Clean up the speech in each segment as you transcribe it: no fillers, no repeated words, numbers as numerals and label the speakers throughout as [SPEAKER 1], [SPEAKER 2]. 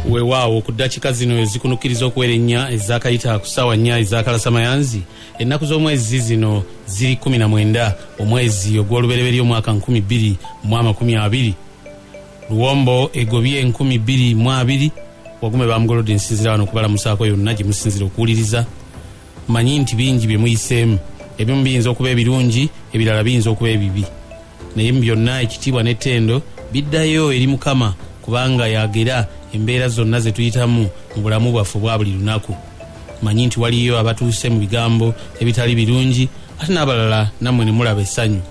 [SPEAKER 1] Weewaawo ku ddakiika zino ezikunukiriza okuwera ennya ezakayita ku ssaawa nnya ez'akalasamayanzi ennaku z'omwezi zino ziri 19 omwezi ogw'olubereberye omwaka 2020. Luwombo egobye 2020 wagume bamugolodde nsinzira wano okubalamusaako yonna gye musinzira okuwuliriza. Manyi nti bingi bye muyiseemu, ebimu biyinza okuba ebirungi, ebirala biyinza okuba ebibi, naye mu byonna ekitiibwa n'ettendo biddayo eri Mukama kubanga yagera embeera zonna ze tuyitamu mu bulamu bwaffe bwa buli lunaku. Manyi nti waliyo abatuuse mu bigambo ebitali birungi ate n'abalala nammwe ne mulaba essanyu,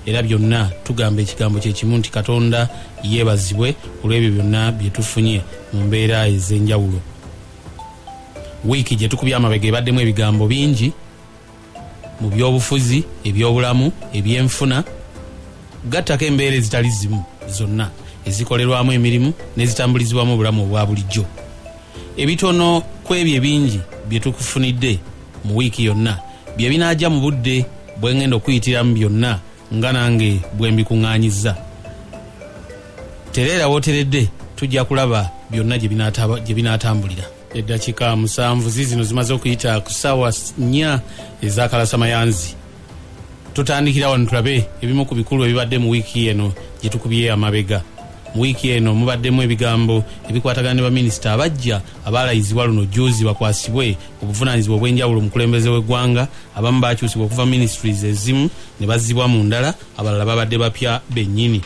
[SPEAKER 1] era byonna tugamba ekigambo kye kimu nti Katonda yeebazibwe olw'ebyo byonna bye tufunye mu mbeera ez'enjawulo. Wiiki gye tukubye amabega ebaddemu ebigambo bingi mu by'obufuzi, eby'obulamu, eby'enfuna, gattako embeera ezitali zimu zonna ezikolerwamu emirimu n'ezitambulizibwamu obulamu obwa bulijjo. Ebitono ku ebyo ebingi bye tukufunidde mu wiiki yonna bye binaajja mu budde bwe ngenda okuyitiramu byonna nga nange bwe mbikuŋŋaanyizza. Tereera wooteredde tujja kulaba byonna gye binaatambulira. Eddakiika 7 zino zimaze okuyita ku ssaawa 4 ez'akalasamayanzi. Tutandikira wano tulabe ebimu ku bikulu ebibadde mu wiiki eno gye tukubye amabega. Mu wiiki eno mubaddemu ebigambo ebikwatagana ne baminisita abajja abaalayizibwa luno jjuuzi bakwasibwe obuvunaanyizibwa obw'enjawulo mu kulembeze w'eggwanga. Abamu baakyusibwa okuva ministries ezimu ne bazzibwa mu ndala, abalala babadde bapya bennyini.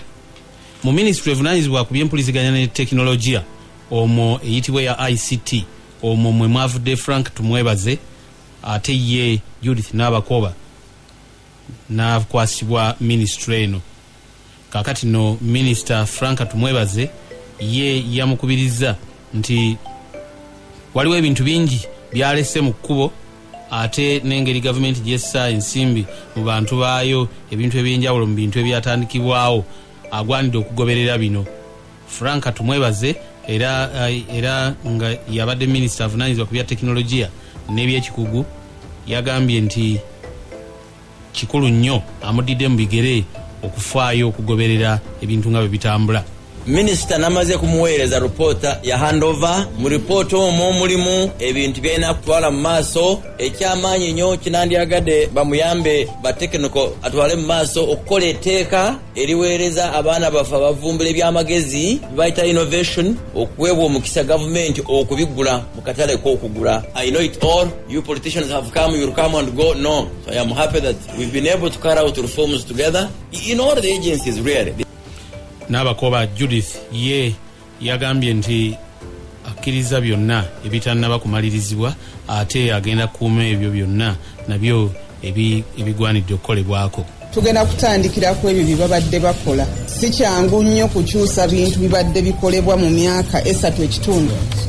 [SPEAKER 1] Mu ministry evunaanyizibwa ku by'empuliziganya ne tekinologiya omwo eyitibwa ya ICT, omwo mwe mwavudde Frank Tumwebaze, ate ye Judith Nabakoba n'akwasibwa ministry eno. Kakati no Minister Frank Tumwebaze ye yamukubiriza nti waliwo ebintu bingi byalese mu kkubo ate n'engeri gavumenti gyessa ensimbi mu bantu baayo, ebintu ebyenjawulo mu bintu ebyatandikibwawo, agwanidde okugoberera bino. Frank Tumwebaze era nga yabadde minisita avunaanyizibwa ku bya tekinologiya n'ebyekikugu yagambye nti kikulu nnyo amuddidde mu bigere okufaayo okugoberera ebintu nga bwe bitambula.
[SPEAKER 2] Minisita namaze kumuweereza ripoota ya handover. Mu ripoota omwo mulimu ebintu byalina kutwala mu maaso. Ekyamaanyi nnyo kinandyagadde bamuyambe ba technical atwale mu maaso okukola etteeka eriweereza abaana baffe abavumbula ebyamagezi bayita innovation, okuweebwa omukisa gavumenti okubigula mu katale k'okugula. I know it all. You politicians have come, you'll come and go. No. So I am happy that we've been able to carry out reforms together in all the agencies really.
[SPEAKER 1] Nabakoba Judith ye yagambye nti akkiriza byonna ebitannaba kumalirizibwa ate agenda kuuma ebyo byonna nabyo ebigwanidde okukolebwako.
[SPEAKER 3] Tugenda kutandikira ku ebyo bye babadde bakola. Si kyangu nnyo kukyusa bintu bibadde bikolebwa mu myaka 3.5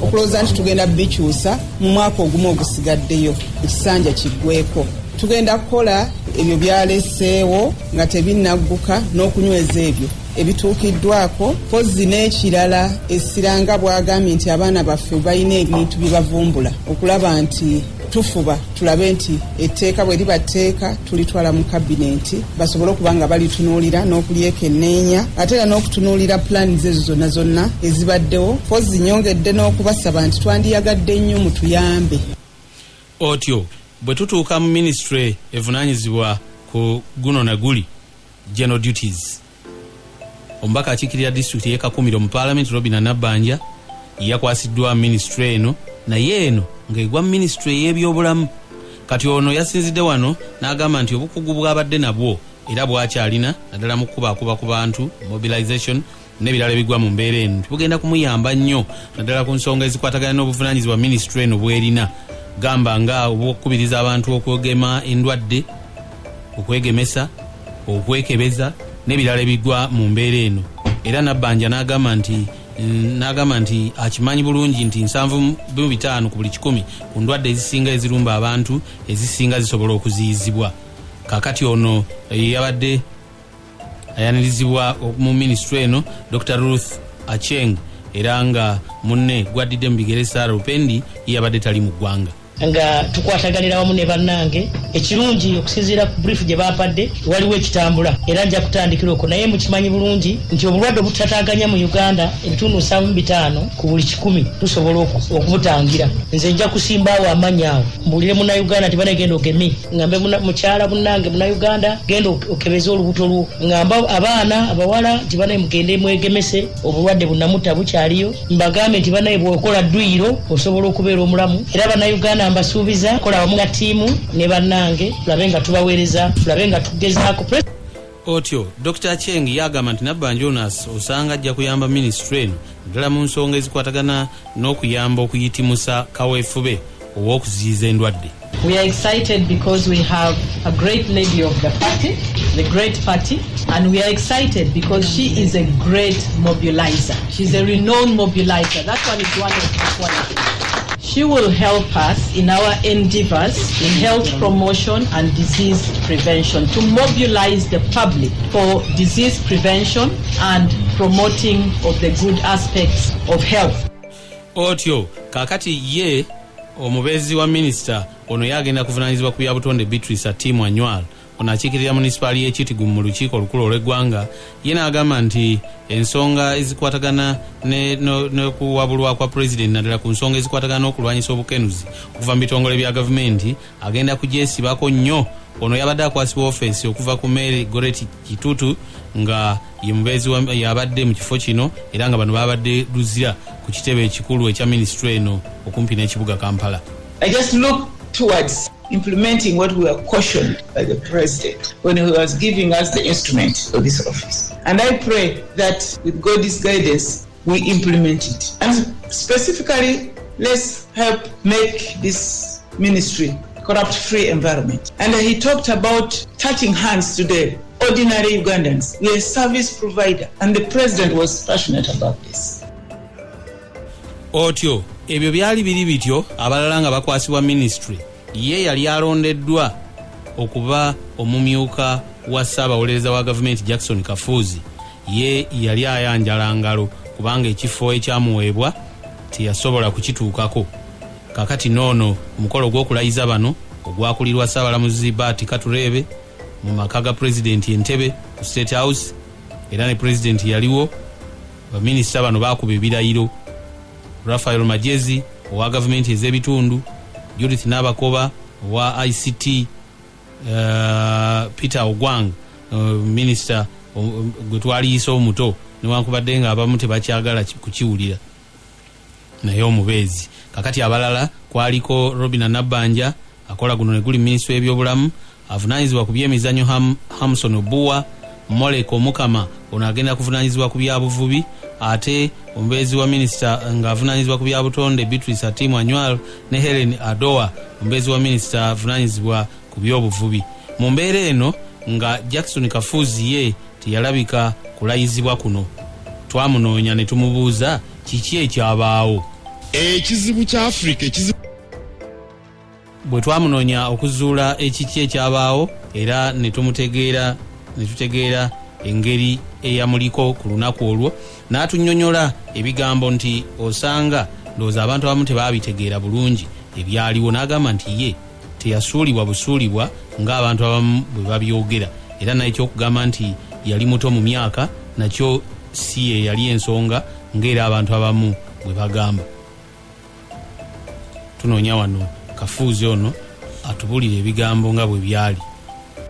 [SPEAKER 3] okulowooza nti tugenda bikyusa mu mwaka ogumu ogusigaddeyo ekisanja kiggweko. Tugenda kukola ebyo byaleseewo nga tebinnagguka n'okunyweza ebyo ebituukiddwako. Pozi n'ekirala essiranga bwagambye nti abaana baffe balina ebintu bye bavumbula, okulaba nti tufuba tulabe nti etteeka bwe libateeka tulitwala mu kabinenti basobole okuba nga balitunuulira n'okulyekenneenya ate era n'okutunuulira plans ezo zonna ezibaddewo. Pozi nyongedde n'okubasaba nti twandiyagadde nnyo mutuyambe.
[SPEAKER 1] Otyo bwe tutuuka mu ministry evunaanyizibwa ku guno na guli general duties, omubaka akiikirira disitulikiti y'e Kakumiro mu Parliament Robina Nabbanja yakwasiddwa ministry eno, naye eno ng'egwa mu ministry y'ebyobulamu. Kati ono yasinzidde wano n'agamba nti obukugu bwabadde nabwo era bwakyalina naddala mu kukubakuba ku bantu, mobilization n'ebirala ebigwa mu mbeera eno, tibugenda kumuyamba nnyo naddala ku nsonga ezikwatagana n'obuvunaanyizibwa ministry eno bwerina. Gamba nga obukubiriza abantu okwegema endwadde, okwegemesa, okwekebeza n'ebirala ebigwa mu mbeera eno. Era Nabbanja n'agamba nti akimanyi bulungi nti 7.5 ku buli 100 ku ndwadde ezisinga ezirumba abantu ezisinga zisobola okuziyizibwa. Kakati ono yabadde ayanirizibwa mu ministry eno Dr. Ruth Acheng, era nga munne gwaddidde mu bigere Sarah Rupendi yabadde tali mu ggwanga.
[SPEAKER 4] nga tukwataganira wamu ne bannange ekirungi okusinziira ku brief gye baapadde waliwo ekitambula era nja kutandikira okwo naye mukimanyi bulungi nti obulwadde butataganya mu Uganda ebitundu 75 ku buli 100 tusobola okubutangira. Nze nja kusimbaawo amannya awo mbuulire munnayuganda tibanegenda ogemi ngambe mukyala bunnange munnayuganda genda okebeza olubuto lwo ngamba abaana abawala tibanaye mugende mwegemese obulwadde bunnamutta bukyaliyo mbagambe nti banaye bwokola dduyiro osobola okubeera omulamu era bannayuganda mbasuubiza kola wamu nga ttiimu ne bannange tulabe nga tubaweereza tulabe nga tugezaako.
[SPEAKER 1] Otyo Dr. Cheng yagamba nti Nabbanja Jonas osanga ajja kuyamba ministry eno ddala mu nsonga ezikwatagana n'okuyamba okuyitimusa kaweefube ow'okuziyiza endwadde.
[SPEAKER 5] We are excited because we have a great lady of the party, the great party, and we are excited because she is a great mobilizer. She's a renowned mobilizer. That one is one of the qualities. She will help us in our endeavors in health promotion and disease prevention to mobilize the public for disease prevention and promoting of the good aspects of health.
[SPEAKER 1] Otyo kakati ye omubezi wa minister ono yagenda kuvunanyizibwa ku byabutonde Beatrice Atimu Anywal ono akiikirira munisipaali y'Ekitigu mu lukiiko olukulu olw'eggwanga ye n'agamba nti ensonga ezikwatagana n'okuwabulwa kwa president naddala ku nsonga ezikwatagana n'okulwanyisa obukenuzi okuva mu bitongole bya gavumenti agenda kugyesibako nnyo. Ono yabadde akwasibwa offensi okuva ku Mary Goreti Kitutu nga ye mubezi yabadde mu kifo kino era nga bano babadde luzira ku kitebe ekikulu ekya ministry eno okumpi n'ekibuga Kampala.
[SPEAKER 6] I just look towards implementing what we were cautioned by the president when he was giving us the instrument of this office. And I pray that with God's guidance, we implement it. And specifically, let's help make this ministry corrupt-free environment. And he talked about touching hands today. Ordinary Ugandans, we are a service provider, and the president was passionate about this.
[SPEAKER 1] Otyo ebyo byali biri bityo abalala nga bakwasibwa ministry ye yali alondeddwa okuba omumyuka wa ssaabawolereza wa gavumenti Jackson Kafuzi. Ye yali ayanjala ngalo kubanga ekifo ekyamuweebwa teyasobola kukituukako. Kakati noono omukolo gw'okulayiza bano ogwakulirwa Ssaabalamuzi Bati Katurebe mu maka ga President Entebbe ku State House era ne President yaliwo. Baminisita bano baakuba ebirayiro. Rafael Majezi owa gavumenti ez'ebitundu, Judith Nabakoba owa ICT, Peter Ogwang minister gwe twaliyisa omuto newankubadde nga abamu tebakyagala kukiwulira naye omubeezi. Kakati abalala kwaliko Robina Nabbanja akola guno ne guli ministry y'ebyobulamu avunanyizibwa ku by'emizannyo Hamson Obuwa. Moleko Mukama ono agenda kuvunanyizibwa ku byabuvubi ate omubeezi wa minister nga avunanyizibwa ku byabutonde Beatrice Atimu Anywal ne Helen Adowa omubeezi wa minister avunanyizibwa ku by'obuvubi. Mu mbeera eno nga Jackson Kafuzi ye teyalabika kulayizibwa kuno twamunoonya ne tumubuuza kiki ekyabaawo.
[SPEAKER 7] Ekizibu kya Africa
[SPEAKER 1] bwe twamunoonya okuzuula ekiki ekyabaawo era ne tutegeera engeri eyamuliko ku lunaku olwo n'atunnyonnyola ebigambo nti osanga ndowooza abantu abamu tebaabitegeera bulungi ebyaliwo. N'agamba nti ye teyasuulibwa busuulibwa ng'abantu abamu bwe babyogera era naye kyokugamba nti yali muto mu myaka nakyo si ye yali ensonga ng'era abantu abamu bwe bagamba. Tunoonya wano Kafuzi ono atubulire ebigambo nga bwe byali.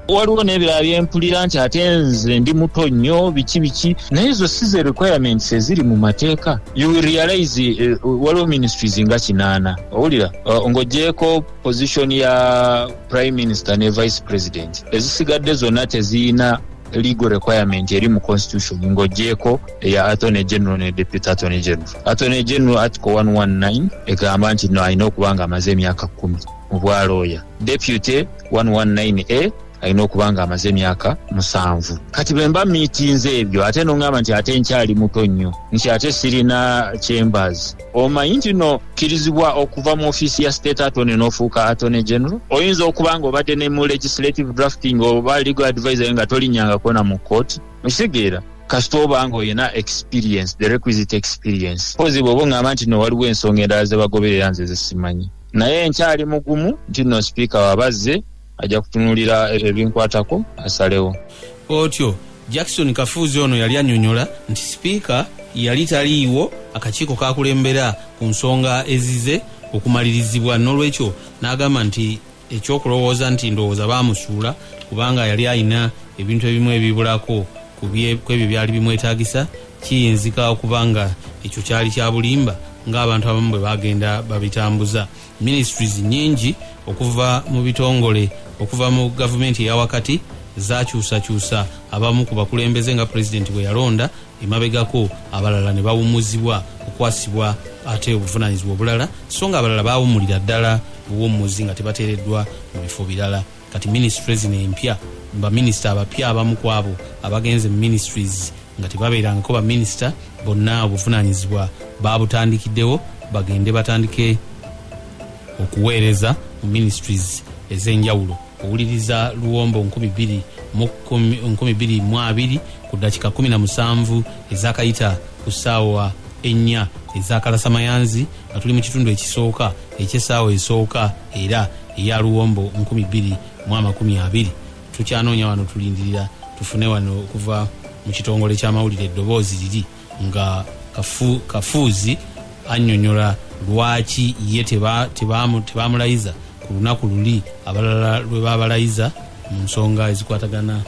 [SPEAKER 8] Waliwo n'ebirala byempulira nti ate nze ndi muto nnyo biki naye ezo si ze requirements eziri mu mateeka. You will realize waliwo ministries nga 8 owulira ng'oggyeko position ya prime minister ne vice president ezisigadde zonna teziyina legal requirement eri mu constitution ng'oggyeko eya attorney general ne deputy attorney general. Attorney general article 119 egamba nti no alina okuba nga amaze emyaka 10 mu bwalooya. Deputy 119A alina okuba nga amaze emyaka 7. Kati bwe mba miitinze ebyo ate n'ongamba nti ate nkyali muto nnyo nti ate sirina chambers. Omanyi nti no kirizibwa okuva mu ofiisi ya state attorney n'ofuuka attorney general. Oyinza okuba nga obadde ne mu legislative drafting oba legal advisor nga tolinnyanga kona mu court. Okitegeera kasita oba nga oyina experience, the requisite experience. Pozi bw'oba ngamba nti no waliwo ensonga endala ze bagoberera nze ze simanyi. naye nkyali mugumu nti nno sipiika wabazze ajja kutunulira ebinkwatako asalewo.
[SPEAKER 1] Otyo Jackson Kafuzi ono yali annyonnyola nti sipiika yali taliiwo akakiiko kakulembera ku nsonga ezize okumalirizibwa, n'olwekyo n'agamba nti ekyokulowooza nti ndowooza baamusuula kubanga yali alina ebintu ebimu ebibulako ku ebyo byali bimwetaagisa, kiyinzika okubanga ekyo kyali kya bulimba ng'abantu abamu bwe bagenda babitambuza. Ministries nyingi okuva mu bitongole okuva mu gavumenti eyawakati zakyusakyusa abamu ku bakulembeze nga pulezidenti bwe yalonda, emabegako abalala ne bawummuzibwa okwasibwa ate obuvunaanyizibwa obulala, so nga abalala bawummulira ddala buwummuzi nga tebateereddwa mu bifo birala. Kati ministries n'empya, baminisita abapya abamu ku abo abagenze mu ministries nga tebabeerangako baminisita, bonna obuvunaanyizibwa babutandikiddewo, bagende batandike okuweereza mu ministries ez'enjawulo. Owuliriza Luwombo 2022 ku dakika 17 ezakayita ku ssaawa 4 ezakalasamanyanzi nga tuli mu kitundu ekisooka eky'essaawa esooka era eya Luwombo 2020. Tukyanoonya wano tulindirira tufune wano okuva mu kitongole ky'amawulire eddoboozi liri nga Kafuzi annyonnyola lwaki ye tebamulayiza ku lunaku luli abalala lwe babalayiza mu nsonga ezikwatagana.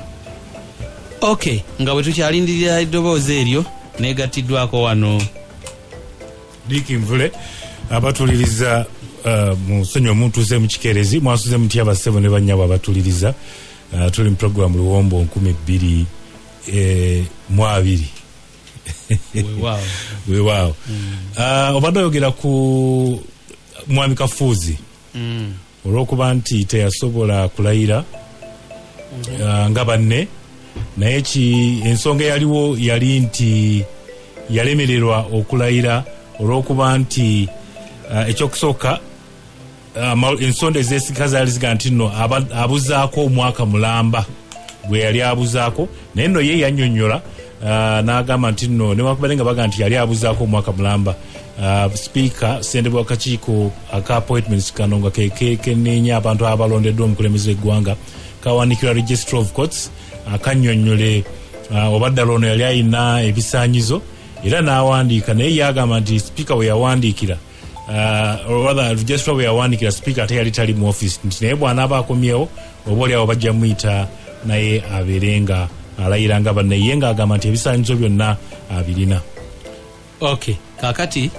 [SPEAKER 1] Okay, nga bwe tukyalindirira eddoboozi eryo negattiddwako wano
[SPEAKER 9] Diki Nvule abatuliriza mu ssonyi omuntuuze mu kikeerezi mwasuze muti abasebo ne bannyabo abatuliriza tuli mu program Luwombo 2022. Weewaawo. Obadde oyogera ku Mwami Kafuzi olw'okuba nti teyasobola kulayira nga banne, naye ensonga yaliwo yali nti yalemererwa okulayira olw'okuba nti ekyokusooka ensonda ez'esika zaali ziga nti nno abuzaako omwaka mulamba bwe yali abuzaako, naye nno ye yannyonnyola n'agamba nti nno newakubadde nga baga nti yali abuzaako omwaka mulamba, sipiika ssentebe w'akakiiko aka appointments kano nga keneenya abantu abalondeddwa omukulembeze w'eggwanga kawandiikirwa Registry of Courts akannyonnyole obaddala ono yali alina ebisaanyizo era n'awandiika, naye yagamba nti sipiika bwe yawandiikira Registrar bwe yawandiikira sipiika ate yali tali mu office, nti naye bw'anaaba akomyewo oba oliawo bajja muyita naye abeerenga alayira nga banne, ye ng'agamba nti ebisaanyizo byonna abirina.
[SPEAKER 1] Okay, kakati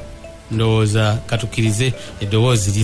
[SPEAKER 1] ndowooza katukirize eddoboozi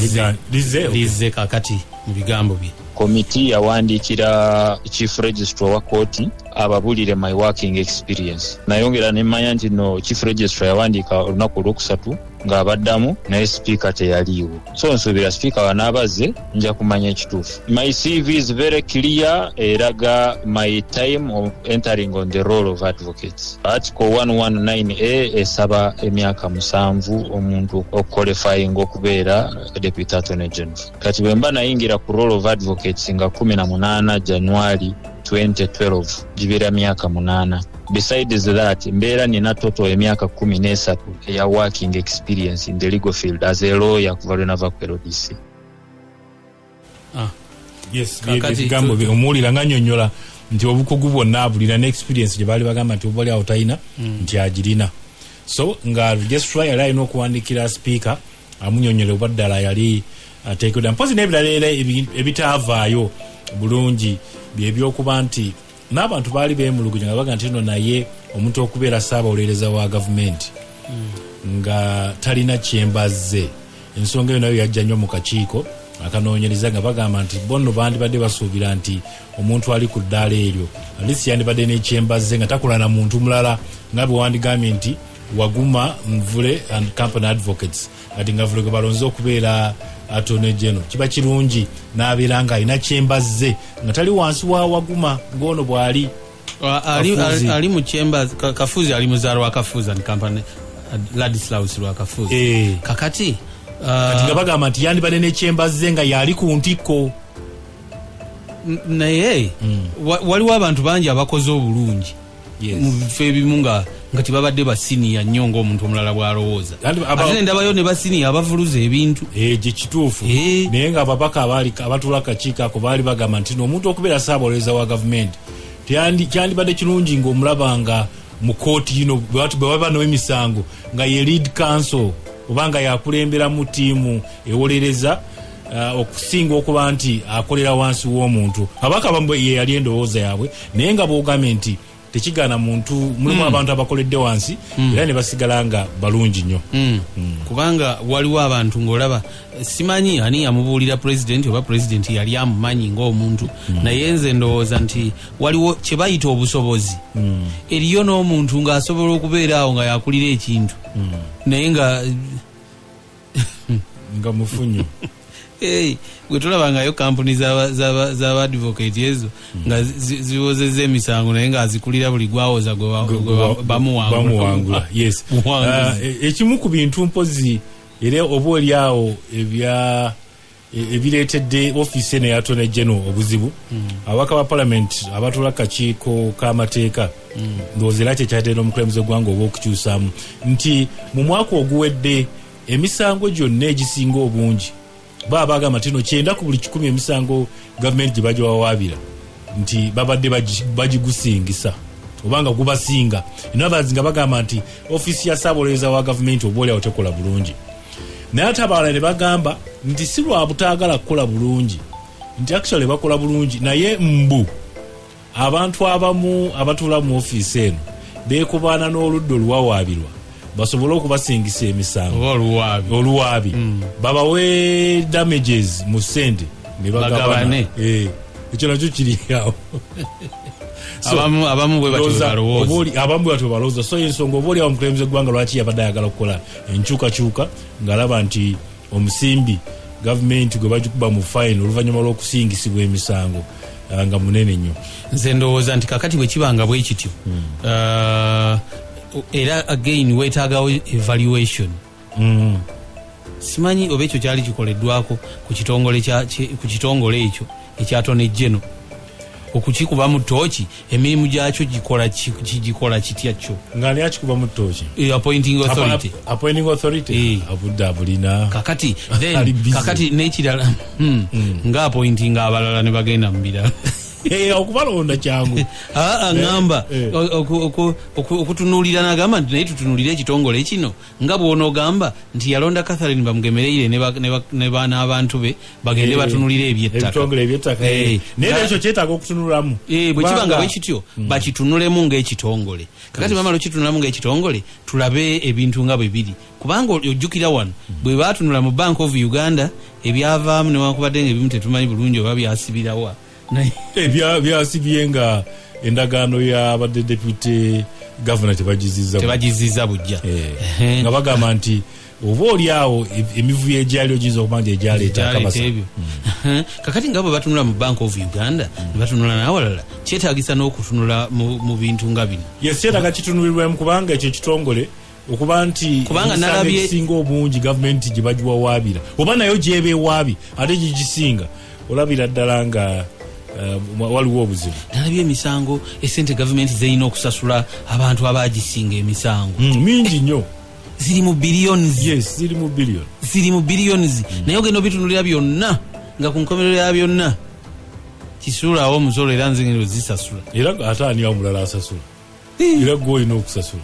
[SPEAKER 1] lizze kakati mu bigambo bye.
[SPEAKER 8] Komiti yawandiikira Chief Registrar wa kooti ababulire my working experience. Nayongera nemmanya nti no Chief Registrar yawandiika olunaku olwokusatu ng'abaddamu naye sipiika teyaliiwo, so nsuubira sipiika wanaabaze nja kumanya ekituufu. My CV is very clear, eraga my time of entering on the role of advocates. Article 119A esaba emyaka 7 omuntu okuqualifying okubeera Deputy Attorney General. Kati bwe mba nayingira ku role of advocates nga 18 January 2012 gibeera myaka 8. Besides that, mbeera nina total emyaka 13 eya working experience in the legal field as a lawyer kuva lwe nava ku LDC.
[SPEAKER 9] Yes, bigambo omuwulira nga nnyonnyola nti obukugu bwonna abulira n'experience gye baali bagamba nti oba oli awo talina nti agirina. So nga registrar yali alina okuwandiikira sipiika amunnyonnyole oba ddala yali ateekedwa. Mpozi n'ebirala era ebitaavaayo bulungi byebyokuba nti n'abantu baali beemulugunya nga baga nti nno naye omuntu okubeera ssaabawolereza wa gavumenti nga talina kyembazze. Ensonga eyo nayo yajja nnyo mu kakiiko akanoonyereza nga bagamba nti bonno bandibadde basuubira nti omuntu ali ku ddaala eryo alisi yandibadde n'ekyembazze nga takola na muntu mulala nga bwe wandigambye nti Waguma Nvule and Company Advocates kati nga Nvule gwe balonze okubeera Attorney General. Kiba kirungi n'abeera nga alina kyembazze nga tali wansi wa Waguma ng'ono bw'ali
[SPEAKER 1] ali mu Chambers. Kafuzi ali muzaalo wa Kafuzi and Company Ladislaus lwa Kafuzi. Kakati
[SPEAKER 9] kati nga bagamba nti yandibadde n'ekyembazze nga yali ku ntikko.
[SPEAKER 1] Naye waliwo abantu bangi abakoze obulungi mu bifo ebimu nga nga tebabadde basiniya nnyo ng'omuntu omulala bw'alowooza ate ne ndabayo ne basiniya abavuluza ebintu
[SPEAKER 9] gye kituufu naye nga ababaka abatula akakiiko ako baali bagamba nti omuntu okubeera ssaabawolereza wa gavumenti kyandibadde kirungi ng'omulabanga mu kooti bwe baba n'emisango nga ye lead counsel oba nga yakulembera mu ttiimu ewolereza okusinga okuba nti akolera wansi w'omuntu. abaka abamu ye yali endowooza yaabwe naye nga boogambye nti tekigana muntu mulimu abantu abakoledde wansi era ne basigala nga balungi nnyo
[SPEAKER 1] kubanga waliwo abantu ng'olaba simanyi ani yamubuulira pulezidenti oba pulezidenti yali amumanyi ng'omuntu naye nze ndowooza nti waliwo kye bayita obusobozi eriyo n'omuntu ng'asobola okubeera awo nga yakulira ekintu naye
[SPEAKER 9] nga mufunyo
[SPEAKER 1] gwe tulabangayo kampuni z'abadvocate ezo nga ziwozeza emisango naye ng'azikulira buli gwawoza bamuwangula.
[SPEAKER 9] Yes. Ekimu ku bintu mpozi era oba oli awo ebireetedde ofiisi eno eya Attorney General obuzibu ababaka ba Parliament abatula akakiiko k'amateeka ndowooza era kyekyatera omukulembeze gwanga oba okukyusaamu nti mu mwaka oguwedde emisango gyonna egisinga obungi baba bagamba nti 9 ku buli 10 emisango gavumenti gye bagiwawaabira nti babadde bagigusingisa obanga gubasinga inabazi nga bagamba nti ofiisi ya ssaabawolereza wa gavumenti oba oliawo tekola bulungi naye ate abalala ne bagamba nti si lwa butaagala kukola bulungi nti actually bakola bulungi naye abantu abamu abatuula mu ofiisi eno beekubaana n'oludda oluwawaabirwa basobole okubasingisa emisango oluwaabi babawe damages mu ssente ne bagabana ekyo nakyo kiri awo
[SPEAKER 1] abamu bwe batyo balowooza so ensonga oba oliawo omukulembeze gwanga lwaki yabadde ayagala okukola enkyukakyuka ng'alaba nti omusimbi gavumenti gwe bagikuba mu fine oluvannyuma lw'okusingisibwa emisango nga munene nnyo. Nze ndowooza nti kakati bwe kibanga bwe kityo era again weetaagawo evaluation simanyi oba ekyo kyali kikoleddwako ku kitongole ekyo ekya Attorney General okukikuba mu ttooki emirimu gyakyo gikola kitya kyo
[SPEAKER 9] ng'ani akikuba mu ttooki
[SPEAKER 1] appointing authority
[SPEAKER 9] abudde abulina
[SPEAKER 1] kakati n'ekirala nga appointing abalala ne bagenda mu birala
[SPEAKER 9] okubalonda kyangu
[SPEAKER 1] ngamba okutunuulira nagamba nti naye tutunuulire ekitongole kino nga bw'onoogamba nti yalonda Catherine bamugemereire n'abantu be bagende batunuulire
[SPEAKER 9] ebyettaka naye ekyo kyetaaga okutunulamu
[SPEAKER 1] bwe kibanga bwe kityo bakitunulemu ng'ekitongole kakati mama lokitunulamu ng'ekitongole tulabe ebintu nga bwe biri kubanga ojjukira wano bwe baatunula mu Bank of Uganda ebyavaamu newankubadde ng'ebimu tetumanyi bulungi oba byasibirawa
[SPEAKER 9] byasibye nga endagaano y'abadde deputy governor
[SPEAKER 1] tebagiziza bujja
[SPEAKER 9] nga bagamba nti oba oliawo emivuyo egyaliyo giyinza okuba nti egyaleeta akabasa
[SPEAKER 1] kakati nga bwe batunula mu Bank of Uganda ne batunula n'awalala kyetaagisa n'okutunula mu bintu nga bino
[SPEAKER 9] kyetaaga kitunulirwemu kubanga ekyo kitongole okuba nti ebisinga obungi gavumenti gye bagiwawaabira oba nayo gyeba ewaabi ate gigisinga olabira ddala nga waliwo obuzibu.
[SPEAKER 1] Nalabye emisango esente gavumenti zeyina okusasula abantu abagisinga emisango
[SPEAKER 9] mingi nnyo
[SPEAKER 1] ziri mu billions.
[SPEAKER 9] Yes, ziri mu
[SPEAKER 1] billions naye ogenda obitunulira byonna nga ku nkomerero ya byonna kisuulawo omusolo era nze ngendo zisasula
[SPEAKER 9] era ate ani omulala asasula era gwe olina okusasula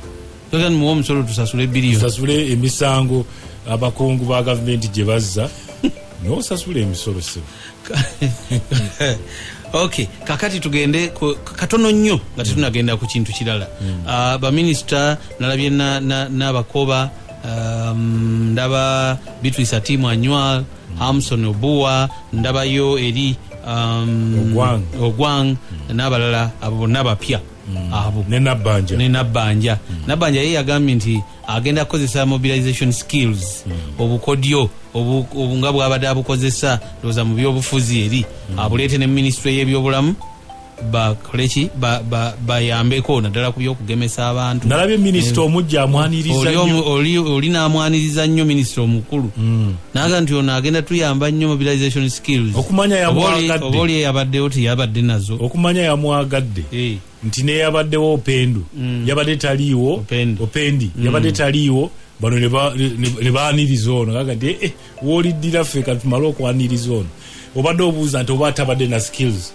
[SPEAKER 1] togani muwa omusolo tusasule billions
[SPEAKER 9] tusasule emisango abakungu ba gavumenti gye bazza n'osasula emisolo sebo
[SPEAKER 1] Okay, kakati tugende katono nnyo nga tetunagenda ku kintu kirala. Baminisita nalabye n'abakoba ndaba Beatrice Atimu Anywal, Hamson Obua, ndabayo eri Ogwang n'abalala abo bonna bapya abo
[SPEAKER 9] ne
[SPEAKER 1] Nabbanja ye yagambye nti agenda kukozesa mobilization skills obukodyo obunga bw'abadde abukozesa ndowooza mu byobufuzi eri abuleete ne ministry y'ebyobulamu bakoleki bayambeko naddala ku byokugemesa abantu.
[SPEAKER 9] Nalabye minisita omujja amwaniriza nnyo
[SPEAKER 1] oli n'amwaniriza nnyo minisita omukulu naga nti ono agenda tuyamba nnyo mobilization skills
[SPEAKER 9] okumanya yamwagadde
[SPEAKER 1] oba oli yabaddewo teyabadde nazo
[SPEAKER 9] okumanya yamwagadde nti neyabaddewo Opendu yabadde taliiwo Opendi yabadde taliiwo bano ne baaniriza ono kaga nti wooliddira ffe katumale okwaniriza ono obadde obuuza nti oba atabadde na skills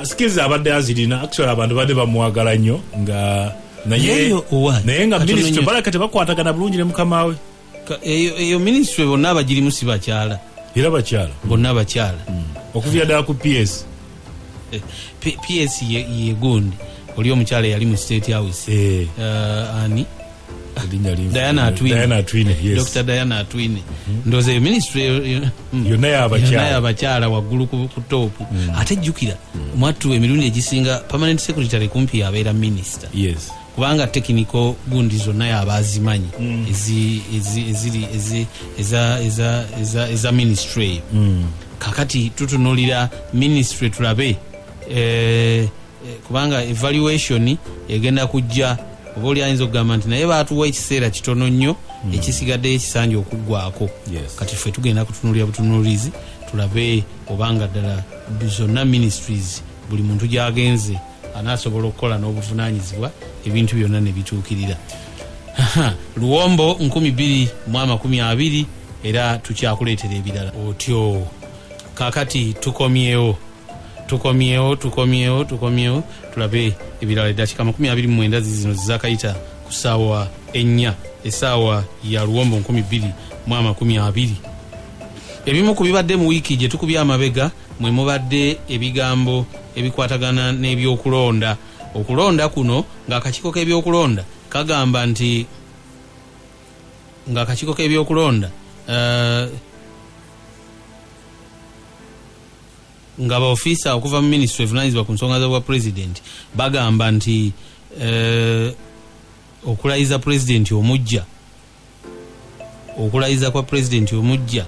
[SPEAKER 9] skills abadde azirina actually abantu badde bamwagala nnyo nga naye nga ministry balaka tebakwatagana bulungi ne mukama we
[SPEAKER 1] eyo ministry bonna abagirimu si bakyala
[SPEAKER 9] era bakyala
[SPEAKER 1] bonna bakyala
[SPEAKER 9] okuvira ddala ku PS
[SPEAKER 1] yegundi oli omukyala yali mu State House ani Diana Atwine Dr. Diana Atwine ndoze eyo ministry
[SPEAKER 9] yonna
[SPEAKER 1] yabakyala waggulu ku top ate jjukira mwattu emirundi egisinga permanent secretary kumpi yabeera minister kubanga technical gundi zonna yabazimanyi eza ministry kakati tutunulira ministry tulabe kubanga evaluation egenda kujja oba oli ayinza okugamba nti naye baatuwa ekiseera kitono nnyo ekisigaddeyo ekisanja okuggwako kati ffe tugenda kutunulira butunulizi tulabe obanga ddala zonna ministries buli muntu gyagenze anaasobola okukola n'obuvunaanyizibwa ebintu byonna ne bituukirira. Luwombo 2020 era tukyakuleetera ebirala otyo kakati tukomyewo tulabe ebirala eddakiika 29 zino zizakayita ku ssaawa 4 essaawa ya Luwombo 2020. Ebimu ku bibadde mu wiiki gye tukubya amabega mwe mubadde ebigambo ebikwatagana n'ebyokulonda. Okulonda kuno ng'akakiiko k'ebyokulonda kagamba nti ng'akakiiko k'ebyokulonda nga baofiisa okuva mu ministry evunanyizibwa ku nsonga z'obwa president bagamba nti okulayiza kwa president omujja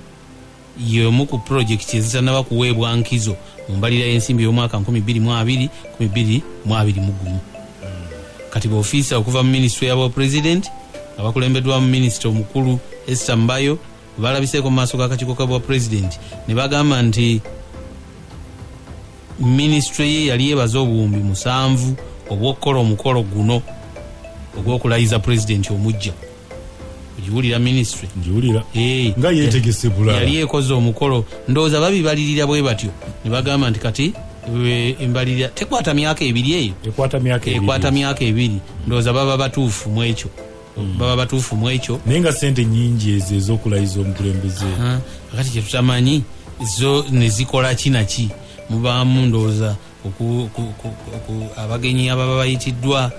[SPEAKER 1] y'emu ku project ezitanaba kuweebwa nkizo mu mbalira y'ensimbi y'omwaka 2020-2021. Kati baofiisa okuva mu ministry y'abwa president abakulembeddwa mu minisita omukulu Esther Mbayo balabiseeko mu maaso g'akakiiko kabwa president ne bagamba nti ministry ye yali yebaza obuwumbi 7 obw'okukola omukolo guno ogw'okulayiza president omujja. Ogiwulira ministry?
[SPEAKER 9] Ngiwulira. Nga yeetegese bulala.
[SPEAKER 1] Yali ekoze omukolo ndowooza babibalirira bwe batyo ne bagamba nti kati embalirira tekwata myaka 2 eyo. Ekwata myaka 2. Ndowooza baba batuufu mu ekyo.
[SPEAKER 9] Naye nga ssente nnyingi ezo ez'okulayiza omukulembeze.
[SPEAKER 1] Kakati kye tutamanyi zo ne zikola kinaki mubaamu ndowooza abagenyi ababa bayitiddwa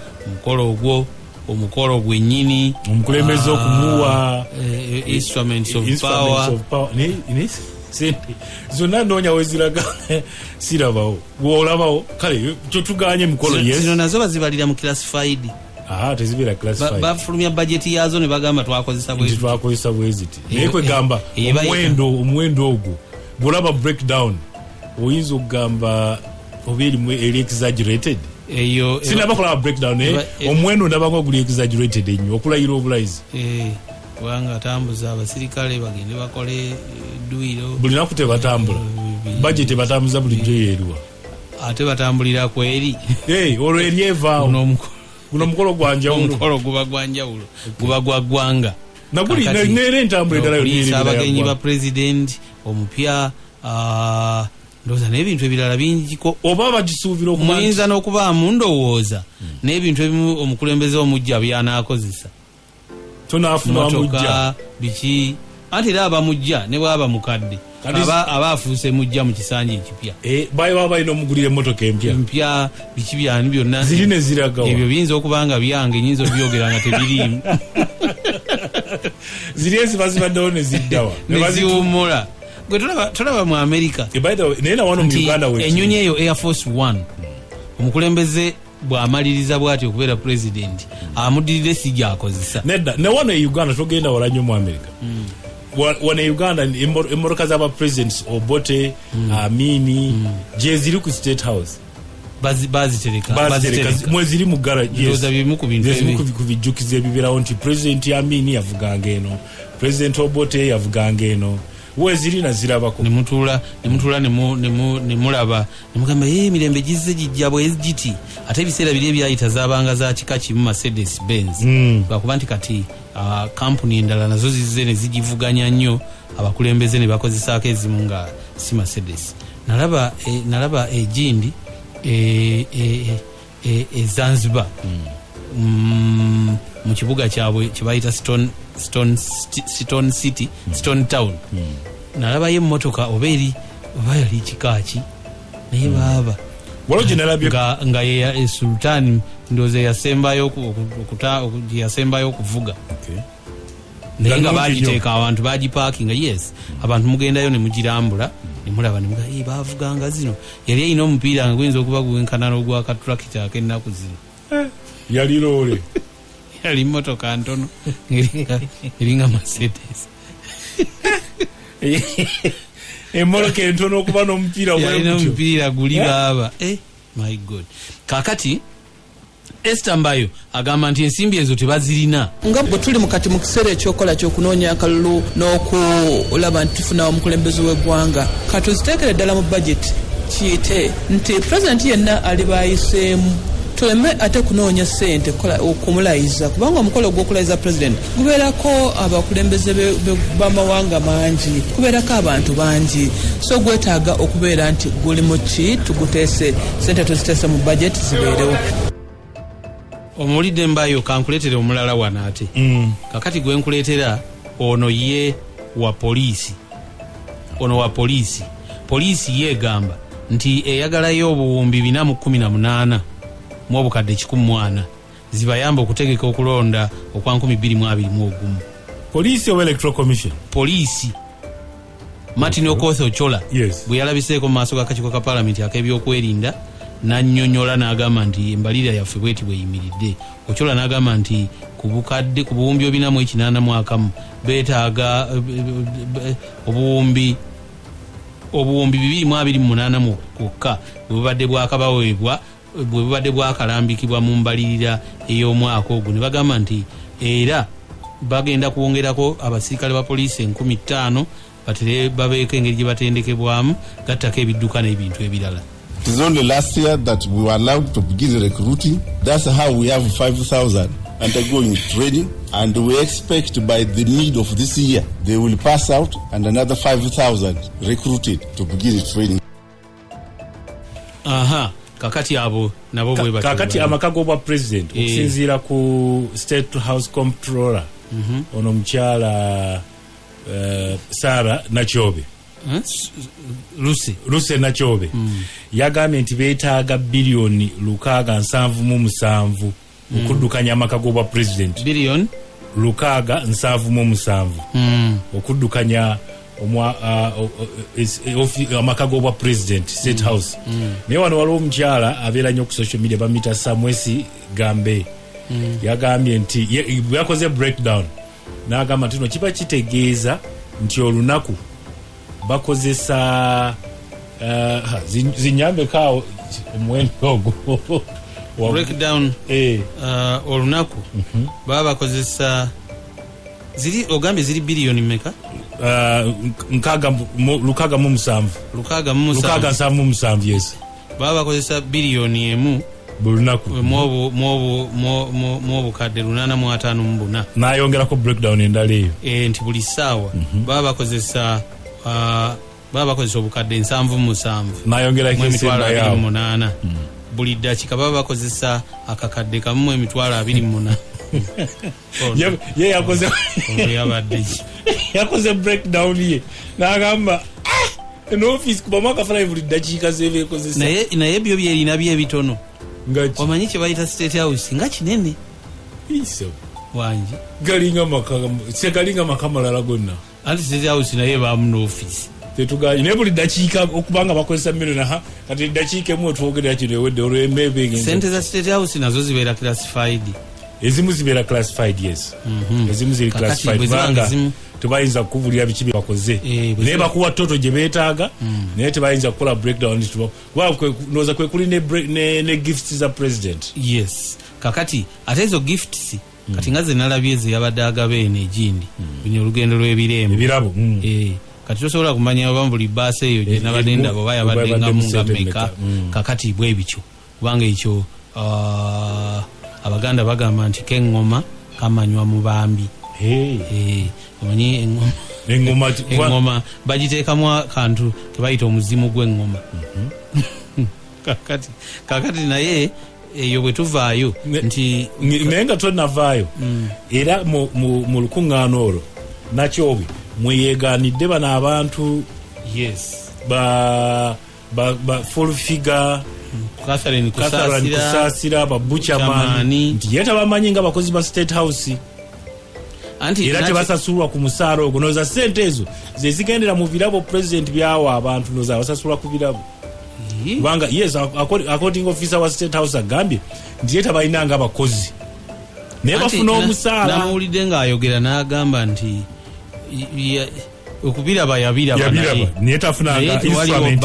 [SPEAKER 1] omukolo gwennyini
[SPEAKER 9] omukulembeze okumuwa
[SPEAKER 1] instruments of power
[SPEAKER 9] zonna noonya weziraga sirabawo bwolabawo kale kyotuganye emikolo
[SPEAKER 1] zino nazo bazibalira mu classified
[SPEAKER 9] tezibeera classified
[SPEAKER 1] bafulumya budget yazo ne bagamba twakozesa
[SPEAKER 9] bweziti naye kwegamba omuwendo ogwo bwolaba breakdown oyinza okugamba oba eri exaggerated
[SPEAKER 1] eyo
[SPEAKER 9] sinaba kulaba breakdown omuwendo ndabanga oguli exaggerated ennyo okulayira obulayizi
[SPEAKER 1] kubanga atambuza abasirikale bagende bakole duiro
[SPEAKER 9] buli naku tebatambula budget batambuza bulijjo yeeriwa
[SPEAKER 1] ate batambulira kweri
[SPEAKER 9] olwo eri evaawo guno omukolo gwanjawulo
[SPEAKER 1] guba gwanjawulo guba gwa ggwanga
[SPEAKER 9] naguli neera entambula eddala
[SPEAKER 1] abagenyi ba president omupya ndowooza n'ebintu ebirala bingiko
[SPEAKER 9] oba bagisuubira
[SPEAKER 1] muyinza n'okubaamu ndowooza n'ebintu ebimu omukulembeze omujja byanaakozesa
[SPEAKER 9] tonaafuna
[SPEAKER 1] biki anti era abamujja ne bwaba mukadde aba afuuse mujja mu kisanja ekipya
[SPEAKER 9] baba balina omugulira emmotoka
[SPEAKER 1] empya biki byani byonna
[SPEAKER 9] ziri ne ziragawa
[SPEAKER 1] ebyo biyinza okuba nga byange nyinza obyogera nga tebiriimu
[SPEAKER 9] ziri eziba zibaddewo ne ziddawa
[SPEAKER 1] ne ziwummula gwe tulaba mu America nti ennyonyi eyo Air Force One omukulembeze bw'amaliriza bw'ati okubeera president amuddirire si gy'akozesa
[SPEAKER 9] nedda ne wano e Uganda togenda wala nnyo mu America wano e Uganda emmotoka z'aba presidents Obote Amini gye ziri ku State House bazitereka mweziri mu garage
[SPEAKER 1] bimu ku bintu
[SPEAKER 9] ku bijjukizo ebibeerawo nti president Amini yavuganga eno president Obote yavuganga eno wezirina zirabako
[SPEAKER 1] nemutula nemulaba nemugamba emirembe gizze gijja bwegiti ate ebiseera biri ebyayita zabanga za kika kimu Mercedes Benz lwakuba nti kati kampuni endala nazo zizze ne zigivuganya nnyo abakulembeze ne bakozesaako ezimu nga si Mercedes. Nalaba egindi Zanzibar mu kibuga kyabwe kyebayita Stone City, Stone Town. Nalaba ye mmotoka oba yali kikaaki naye baaba nga ye Sultan ndoze yasembayo okuvuga naye nga bagiteeka abantu bagipaakinga. Yes, abantu mugendayo ne mugirambula nemulaba nemuga bavuganga zino yali ayina omupiira nga guyinza okuba gwenkana n'ogwa katulakita ak'ennaku zino.
[SPEAKER 9] Yali loole
[SPEAKER 1] yali mmotoka ntono eringa Mercedes.
[SPEAKER 9] Emmoloka entono okuba
[SPEAKER 1] n'omupiira guli baaba. My God. Kakati Esther Mbayo agamba nti ensimbi ezo tebazirina.
[SPEAKER 10] Nga bwe tuli mukati mu kiseera ekyokola ky'okunoonya akalulu n'okulaba nti tufuna omukulembeze w'eggwanga katuziteekere ddala mu budget kiyite nti pulezidenti yenna ali bayiseemu tuleme ate kunoonya ssente okumulayiza kubanga omukolo gw'okulayiza pulezidenti gubeerako abakulembeze b'amawanga mangi kubeerako abantu bangi so gwetaaga okubeera nti guli mu ki tuguteese ssente tuziteese mu budget zibeerewo.
[SPEAKER 1] Omulidde Mbayo kankuleetere omulala wana ate kakati gwe nkuleetera ono ye wa poliisi. Poliisi yeegamba nti eyagalayo obuwumbi 418 mu obukadde 140 zibayamba okutegeka okulonda okwa 2021.
[SPEAKER 9] Poliisi oba Electoral Commission?
[SPEAKER 1] Poliisi. Martin Okoth Ochola bwe yalabiseeko mu maaso g'akakiiko ka Paalamenti ak'ebyokwerinda n'annyonnyola n'agamba nti embalirira yaffe bweti bweyimiridde. Ochola n'agamba nti ku buwumbi 481 beetaaga obuwumbi 228 kwokka bwe bubadde bwakalambikibwa mu mbalirira ey'omwaka ogwo. Ne bagamba nti era bagenda kuwongerako abasirikale ba poliisi 50,000 batere babeeko engeri gye batendekebwamu gattako ebidduka n'ebintu ebirala.
[SPEAKER 11] It is only last year that we were allowed to begin recruiting. That's how we have 5,000 undergoing training, and we expect by the mid of this year they will pass out and another 5,000 recruited to begin training.
[SPEAKER 1] Kakati abo nabo bwe batyo.
[SPEAKER 9] Kakati amaka g'obwa president okusinziira ku State House Comptroller ono mukyala Sara Nachobe Luse Nachobe yagambye nti beetaaga biliyoni 677 okuddukanya amaka g'obwa president.
[SPEAKER 1] Biliyoni
[SPEAKER 9] 677 okuddukanya amaka g'obwa president State House. Naye wano waliwo omukyala abeera nnyo ku social media bamuyita Samwesi Gambe yagambye nti yakoze breakdown n'agamba nti no kiba kitegeeza nti olunaku bakozesa zinyambe kaawo omwendo ogwo
[SPEAKER 1] breakdown olunaku baba bakozesa ziri ogambye ziri biliyoni meka
[SPEAKER 9] 677 yes
[SPEAKER 1] baba bakozesa biliyoni emu
[SPEAKER 9] bulunaku
[SPEAKER 1] mu obukadde 854
[SPEAKER 9] n'ayongerako breakdown endala eyo
[SPEAKER 1] nti buli ssaawa baba bakozesa obukadde 707
[SPEAKER 9] n'ayongerako emitwalo
[SPEAKER 1] 28 buli ddakiika baba bakozesa akakadde kamu emitwalo 28
[SPEAKER 9] ye yakoze breakdown ye n'agamba n'office kubamu akafanayo buli ddakiika z'eba ekozesa
[SPEAKER 1] naye ebyo byerina byebitono omanyi kye bayita State House nga kinene wangi
[SPEAKER 9] galinga maka malala gonna
[SPEAKER 1] anti State House naye baamu n'office
[SPEAKER 9] tetugaanye naye buli ddakiika okubanga bakozesa millioni kati eddakiika emu otwogerera kino ewedde olw'embeebe
[SPEAKER 1] sente za State House nazo zibeera classified.
[SPEAKER 9] Ezimu zibeera classified yes ezimu ziri classified banga tebayinza kukubulira biki byebakoze naye bakuwa toto gye beetaaga naye tebayinza kukola breakdown nooza kwe kuli ne gifts za president.
[SPEAKER 1] Yes kakati ate ezo gifts kati nga zenalabye ze yabadde agaba eno egindi bino olugendo lw'ebirembo kati tosobola kumanya oba buli baasa eyo gye nabadde ndaba oba yabaddengamu nga mmeka kakati bwe bityo kubanga ekyo Abaganda bagamba nti k'eŋŋoma kamanywa mu bambi. Omanyi eŋŋoma bagiteekamu akantu ke bayita omuzimu gw'eŋŋoma. kakati naye eyo bwe tuvaayo nti
[SPEAKER 9] naye nga tonnavaayo era mu lukuŋŋaana olwo nakyobe mweyeegaanidde bano abantu ba full figure
[SPEAKER 1] Catherine
[SPEAKER 9] Kusaasira babuchamani nti yeta bamanyi nga bakozi ba State House era tebasasulwa ku musaala ogwo noza ssente ezo ze zigendera mu birabo president byawo abantu noza basasulwa ku birabo kubanga according officer wa State House agambye nti yeta balina nga abakozi naye bafuna omusaala.
[SPEAKER 1] Namuwulidde ng'ayogera n'agamba nti okubiraba yabiraba
[SPEAKER 9] naye tafunanga instrument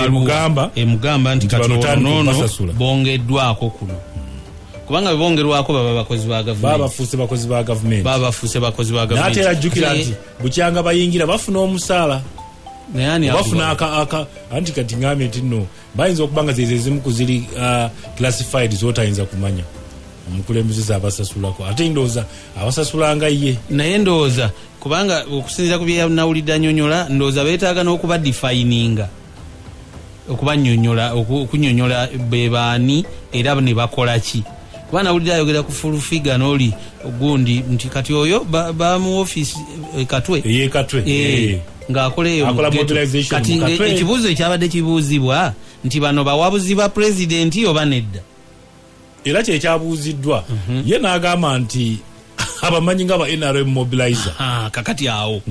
[SPEAKER 1] emugamba nti kati ono bongeddwako kuno kubanga bongerwako baba bakozi ba government
[SPEAKER 9] bafuuse bakozi ba government
[SPEAKER 1] n'ate
[SPEAKER 9] erajjukira nti bukyanga bayingira bafuna omusaala bafuna anti kati ngambe nti nno bayinza okubanga zezimu kuziri classified zotayinza kumanya omukulembeze zabasasulako ate ndowooza abasasulanga ye
[SPEAKER 1] naye ndowooza kubanga okusinziira ku byenawulidde annyonnyola ndowooza beetaaga n'okuba defininga okunyonnyola bebaani era ne bakola ki kuba nawulidde ayogera ku full figure n'oli gundi nti kati oyo bamu office katwe ng'akola eyo kati ekibuuzo ekyabadde kibuuzibwa nti bano bawabuzi ba pulezidenti oba nedda
[SPEAKER 9] era kyekyabuuziddwa ye n'agamba nti abamanyi nga ba NRM mobilizer
[SPEAKER 1] kakati awo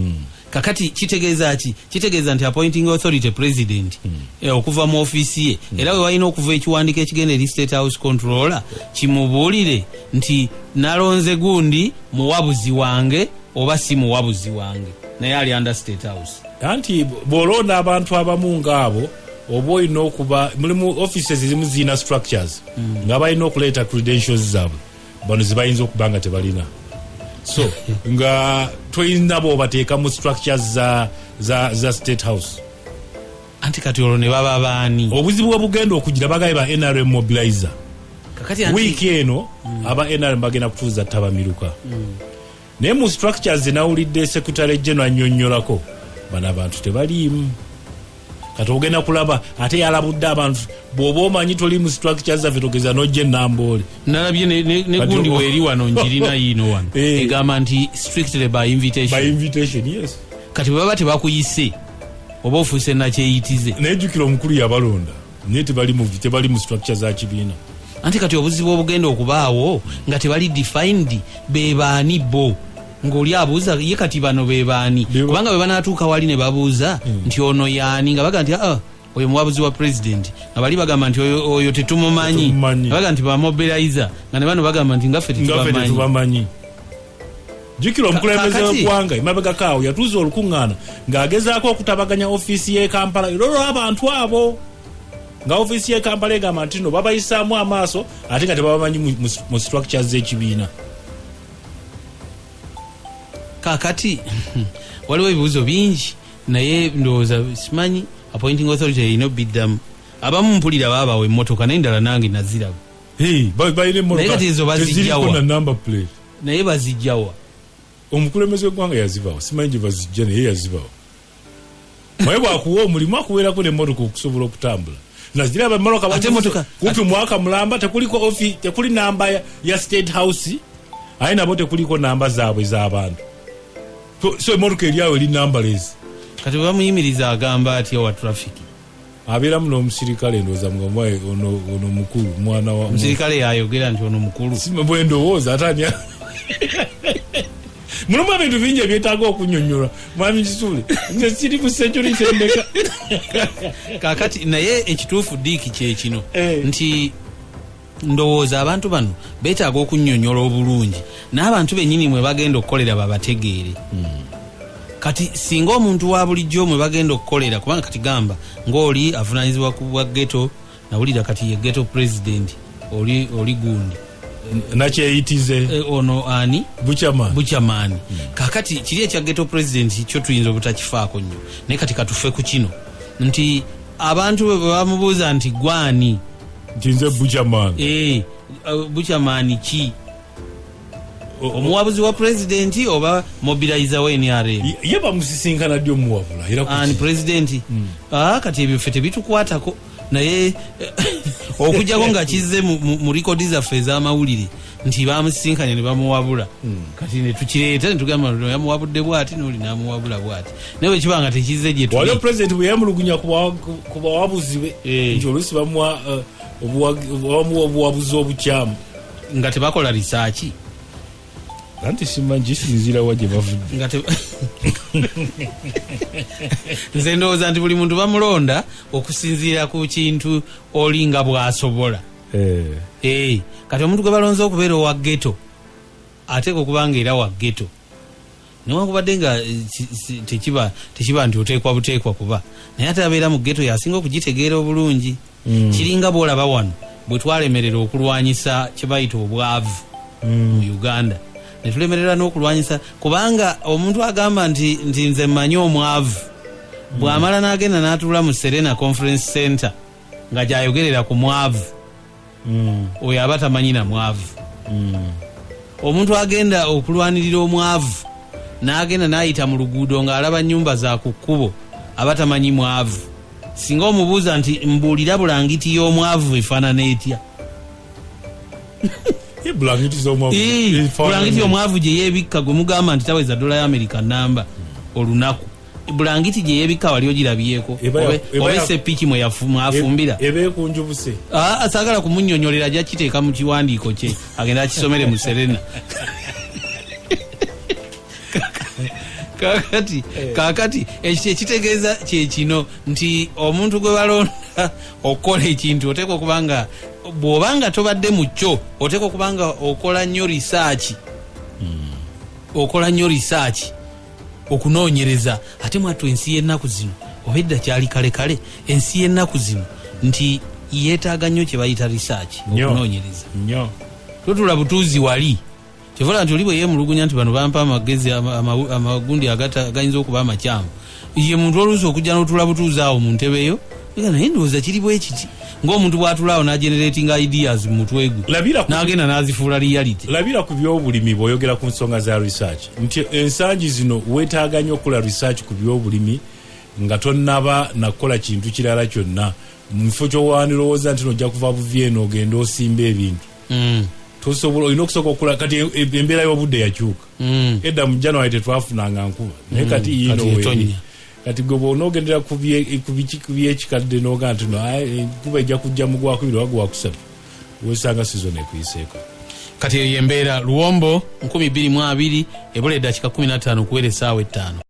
[SPEAKER 1] kakati kitegeeza ki kitegeeza nti appointing authority president okuva mu office ye era we walina okuva ekiwandiiko ekigenda eri State House controller kimubuulire nti nalonze gundi muwabuzi wange oba si muwabuzi wange naye ali under State House
[SPEAKER 9] anti bw'olonda abantu abamu ng'abo oba olina okuba mulimu offices zimu zirina structures nga balina okuleeta credentials zaabwe bano zibayinza okuba nga tebalina so nga toyina bw'obateeka mu structures za State House
[SPEAKER 1] anti kati olwo ne baba baani
[SPEAKER 9] obuzibu bwe bugenda okugira bagabe ba NRM mobilizer wiiki eno aba NRM bagenda kutuuza tabamiruka naye mu structures zinawulidde secretary general annyonnyolako bano abantu tebaliimu kati ogenda kulaba ate yalabudde abantu bw'oba omanyi toli mu structures zaffe togeza n'ojja ennamboole
[SPEAKER 1] nalabye ne gundi bw'eri wano njirina yiino wano egamba nti strictly by invitation
[SPEAKER 9] yes
[SPEAKER 1] kati bwe baba tebakuyise oba ofuuse nakyeyitize
[SPEAKER 9] naye jjukira omukulu yabalonda naye tebali mu structure za kibiina
[SPEAKER 1] anti kati obuzibu obugenda okubaawo nga tebali defined bebaani bo ng'oli abuuza ye kati bano bebaani kubanga bwe banaatuuka wali ne babuuza nti ono yaani nga baga nti oyo muwabuzi wa president nga bali bagamba nti oyo tetumumanyi baga nti bamobilizer nga ne bano bagamba nti ngaffe
[SPEAKER 9] tetubamanyi jjukira omukulembeze w'eggwanga emabega kaawo yatuuza olukuŋŋaana ng'agezaako okutabaganya ofiisi y'e Kampala olwo abantu abo nga ofiisi y'e Kampala egamba nti no babayisaamu amaaso ate nga tebabamanyi mu structures z'ekibiina
[SPEAKER 1] kakati waliwo ebibuuzo bingi naye ndowooza simanyi appointing authority erina obiddamu abamu mpulira baabawa emmotoka naye endala nange naziraba naye kati ezo bazijjawa naye bazijjawa
[SPEAKER 9] omukulembeze w'eggwanga yazibawo simanyi gye bazijja naye yazibawo naye bwakuwa omulimu akuweerako n'emmotoka okusobola okutambula naziraba emmotoka kumpi mwaka mulamba tekuli namba ya State House aye nabo tekuliko namba zaabwe z'abantu so emmotoka eryawo eri numberless
[SPEAKER 1] kati bamuyimiriza agamba atya wa trafiki
[SPEAKER 9] abeeramu n'omusirikale ndowooza ono mukulu mwana wa
[SPEAKER 1] omusirikale yayogera nti ono mukulu
[SPEAKER 9] bwe ndowooza atanya mulimu ebintu bingi ebyetaaga okunnyonnyola mwami Kisule nze siri ku century sendeka
[SPEAKER 1] kakati naye ekituufu diiki kyekino nti ndowooza abantu bano beetaaga okunnyonnyola obulungi n'abantu bennyini mwe bagenda okukolera babategeere kati singa omuntu wa bulijjo mwe bagenda okukolera kubanga kati gamba ng'oli avunaanyizibwa ku bwa ghetto nawulira kati ye ghetto president oli gundi
[SPEAKER 9] nakyeyitize
[SPEAKER 1] ono ani buchamani kakati kiri ekya ghetto president kyo tuyinza obutakifaako nnyo naye kati katufe ku kino nti abantu bamubuuza nti gwani
[SPEAKER 9] ntinze buchamani
[SPEAKER 1] buchamani ki omuwabuzi wa presidenti oba mobilizer wa NRM
[SPEAKER 9] ye bamusisinkana ddi omuwabula
[SPEAKER 1] ani presidenti kati ebyo ffe tebitukwatako naye okujjako nga kizze mu rekodi zaffe ez'amawulire nti bamusisinkanye ne bamuwabula kati ne tukireeta ne tugamba yamuwabudde bwati n'oli n'amuwabula bwati naye bwe nga tekizze gye
[SPEAKER 9] waliwo president bwe yamulugunya ku bawabuzi be nti oluusi bamuwa obuwabuzi obukyamu
[SPEAKER 1] nga tebakola risaaki
[SPEAKER 9] anti simanyi kisinziira wa gye bavudde
[SPEAKER 1] nze ndowooza nti buli muntu bamulonda okusinziira ku kintu oli nga bw'asobola kati omuntu gwe balonze okubeera owa ghetto ateeka okuba nga era wa ghetto newankubadde nga tekiba nti oteekwa buteekwa kuba naye ate abeera mu ghetto yasinga okugitegeera obulungi kiringa bwolaba wano bwe twalemerera okulwanyisa kye bayita obwavu mu Uganda netulemerera n'okulwanyisa kubanga omuntu agamba nti nze mmanyi omwavu bw'amala n'agenda n'atuula mu Serena Conference Center nga gy'ayogerera ku mwavu oyo aba tamanyi na mwavu omuntu agenda okulwanirira omwavu n'agenda n'ayita mu luguudo ng'alaba nnyumba za ku kkubo aba tamanyi mwavu singa omubuuza nti mbuulira bulangiti y'omwavu efaanana etya bulangiti y'omwavu gye yeebikka gwe mugamba nti taweza dola ya America namba olunaku bulangiti gye yeebikka wali ogirabyeko oba esepiki mwafumbira
[SPEAKER 9] ebeekunjubuse
[SPEAKER 1] asagala kumunnyonnyolera ajja kiteeka mu kiwandiiko kye agenda akisomere mu Serena kakati ekitegeeza kyekino nti omuntu gwe balonda okukola ekintu oteeka okubanga bw'obanga tobadde mu kyo oteeka okubanga okola nnyo risaaki okunoonyereza ate mwattu ensi y'ennaku zino oba edda kyali kale ensi y'ennaku zino nti yeetaaga nnyo kye bayita risaaki okunoonyereza totula butuuzi wali kyovola nti oli bwe yeemulugunya nti bano bampa amagezi amagundi agayinza okuba amakyamu ye muntu oluusi okujja n'otula butuuzi awo mu ntebe yo naye ndowooza kiri bwe kiti ng'omuntu bw'atulaawo n'ageneratinga ideas mu mutwe gwe n'agenda n'azifuula reality.
[SPEAKER 9] Labira ku by'obulimi bw'oyogera ku nsonga za research nti ensangi zino weetaaga nnyo okukola research ku by'obulimi nga tonnaba nakola kintu kirala kyonna mu kifo ky'owandirowooza nti nojja kuva buvyeno ogenda osimba ebintu tosobola olina okusooka okukola kati embeera y'obudde yakyuka edda mu January tetwafunanga nkuba naye kati yino kati gwe bw'onoogendera ku byekikadde n'ogaa nti enkuba ejja kujja mu Gwakubiri oba Gwakusatu weesanga sizoni ekuyiseeko.
[SPEAKER 1] Kati eyo embeera Luwombo 2020 ebola eddakiika 15 okuwera essaawa 5.